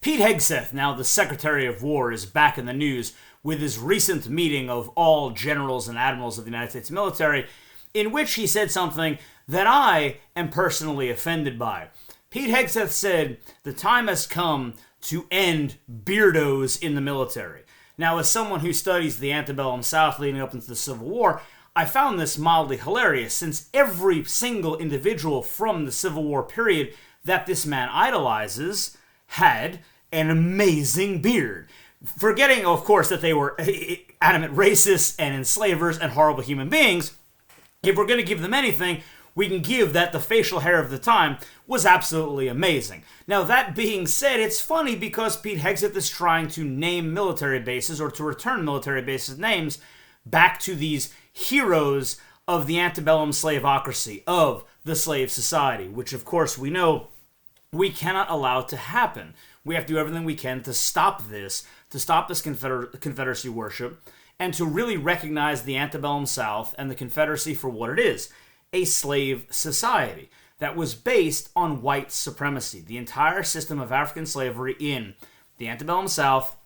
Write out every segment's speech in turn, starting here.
Pete Hegseth, now the Secretary of War, is back in the news with his recent meeting of all generals and admirals of the United States military, in which he said something that I am personally offended by. Pete Hegseth said, the time has come to end beardos in the military. Now, as someone who studies the antebellum South leading up into the Civil War, I found this mildly hilarious, since every single individual from the Civil War period that this man idolizes had an amazing beard. Forgetting, of course, that they were adamant racists and enslavers and horrible human beings, if we're going to give them anything, we can give that the facial hair of the time was absolutely amazing. Now, that being said, it's funny because Pete Hegseth is trying to name military bases, or to return military bases names, back to these heroes of the antebellum slaveocracy, of the slave society, which, of course, we know we cannot allow to happen. We have to do everything we can to stop this Confederacy worship, and to really recognize the antebellum South and the Confederacy for what it is, a slave society that was based on white supremacy. The entire system of African slavery in the antebellum South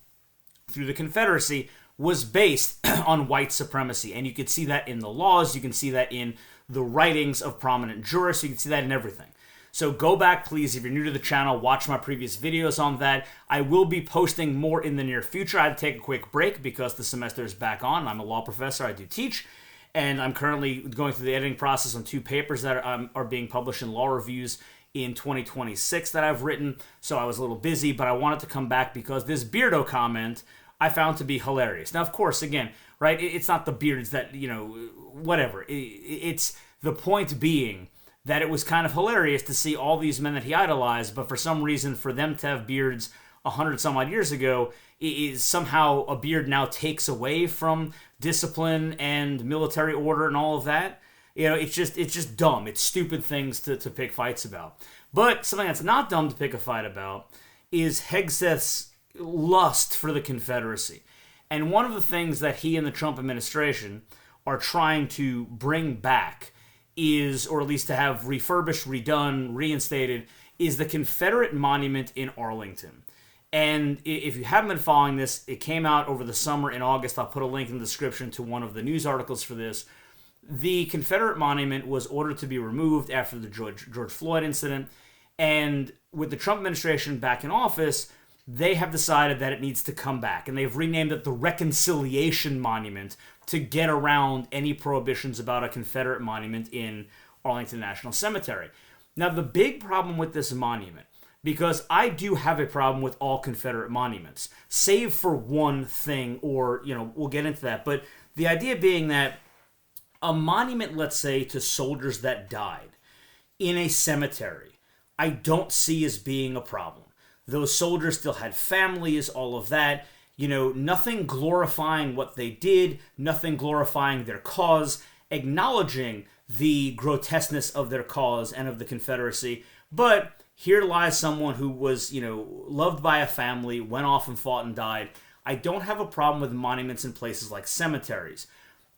through the Confederacy was based on white supremacy. And you can see that in the laws, you can see that in the writings of prominent jurists, you can see that in everything. So go back, please, if you're new to the channel, watch my previous videos on that. I will be posting more in the near future. I had to take a quick break because the semester is back on. I'm a law professor, I do teach, and I'm currently going through the editing process on 2 papers that are being published in law reviews in 2026 that I've written, so I was a little busy, but I wanted to come back because this beardo comment I found to be hilarious. Now, of course, again, right, it's not the beards that, whatever. It's the point being that it was kind of hilarious to see all these men that he idolized, but for some reason, for them to have beards 100 some odd years ago, is somehow a beard now takes away from discipline and military order and all of that. It's just dumb. It's stupid things to pick fights about. But something that's not dumb to pick a fight about is Hegseth's lust for the Confederacy. And one of the things that he and the Trump administration are trying to bring back is, or at least to have refurbished, redone, reinstated, is the Confederate monument in Arlington. And if you haven't been following this, it came out over the summer in August. I'll put a link in the description to one of the news articles for this. The Confederate monument was ordered to be removed after the George Floyd incident. And with the Trump administration back in office, they have decided that it needs to come back. And they've renamed it the Reconciliation Monument to get around any prohibitions about a Confederate monument in Arlington National Cemetery. Now, the big problem with this monument, because I do have a problem with all Confederate monuments, save for one thing, or, we'll get into that, but the idea being that a monument, let's say, to soldiers that died in a cemetery, I don't see as being a problem. Those soldiers still had families, all of that. Nothing glorifying what they did, nothing glorifying their cause, acknowledging the grotesqueness of their cause and of the Confederacy. But here lies someone who was, loved by a family, went off and fought and died. I don't have a problem with monuments in places like cemeteries.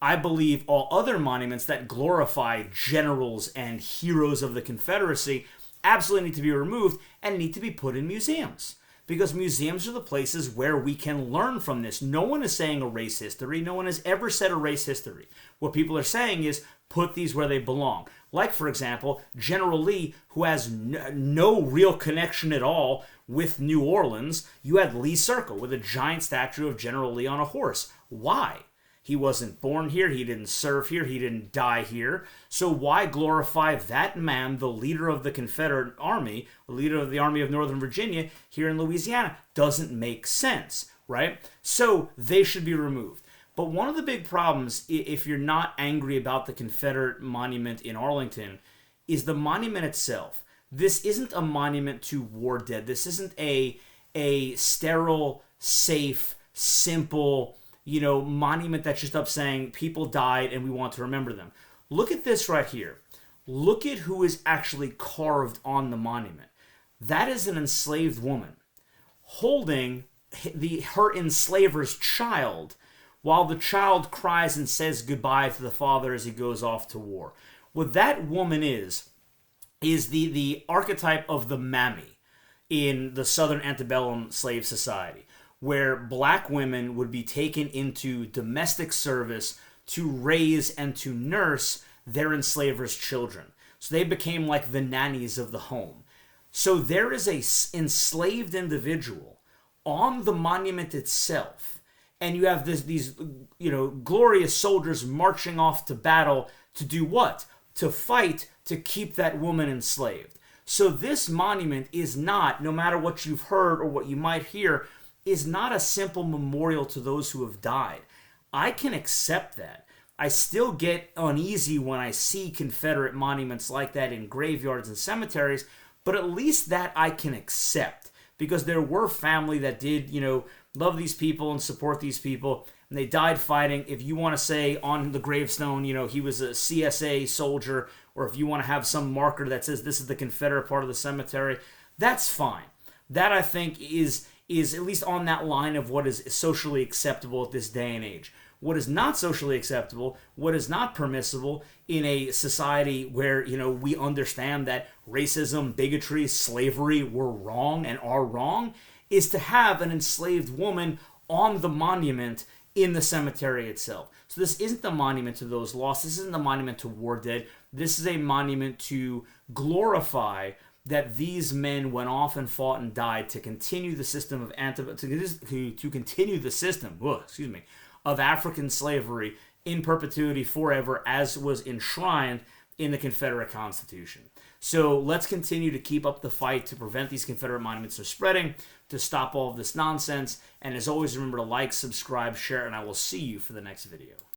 I believe all other monuments that glorify generals and heroes of the Confederacy absolutely need to be removed and need to be put in museums. Because museums are the places where we can learn from this. No one is saying a race history. No one has ever said a race history. What people are saying is put these where they belong. Like, for example, General Lee, who has no real connection at all with New Orleans. You had Lee Circle with a giant statue of General Lee on a horse. Why? He wasn't born here, he didn't serve here, he didn't die here. So why glorify that man, the leader of the Confederate Army, the leader of the Army of Northern Virginia here in Louisiana? Doesn't make sense, right? So they should be removed. But one of the big problems, if you're not angry about the Confederate monument in Arlington, is the monument itself. This isn't a monument to war dead. This isn't a sterile, safe, simple, monument that's just up saying people died and we want to remember them. Look at this right here. Look at who is actually carved on the monument. That is an enslaved woman holding her enslaver's child while the child cries and says goodbye to the father as he goes off to war. What that woman is the archetype of the mammy. in the Southern antebellum slave society, where black women would be taken into domestic service to raise and to nurse their enslavers' children. So they became like the nannies of the home. So there is a enslaved individual on the monument itself, and you have these glorious soldiers marching off to battle to do what? To fight to keep that woman enslaved. So this monument is not, no matter what you've heard or what you might hear, is not a simple memorial to those who have died. I can accept that. I still get uneasy when I see Confederate monuments like that in graveyards and cemeteries, but at least that I can accept, because there were family that did, love these people and support these people, and they died fighting. If you want to say on the gravestone, he was a CSA soldier, or if you want to have some marker that says this is the Confederate part of the cemetery, that's fine. That, I think, is at least on that line of what is socially acceptable at this day and age. What is not socially acceptable, what is not permissible in a society where, we understand that racism, bigotry, slavery were wrong and are wrong, is to have an enslaved woman on the monument in the cemetery itself. So this isn't the monument to those lost. This isn't the monument to war dead. This is a monument to glorify that these men went off and fought and died to continue the system of to continue the system, of African slavery in perpetuity forever, as was enshrined in the Confederate Constitution. So let's continue to keep up the fight to prevent these Confederate monuments from spreading, to stop all of this nonsense. And as always, remember to like, subscribe, share, and I will see you for the next video.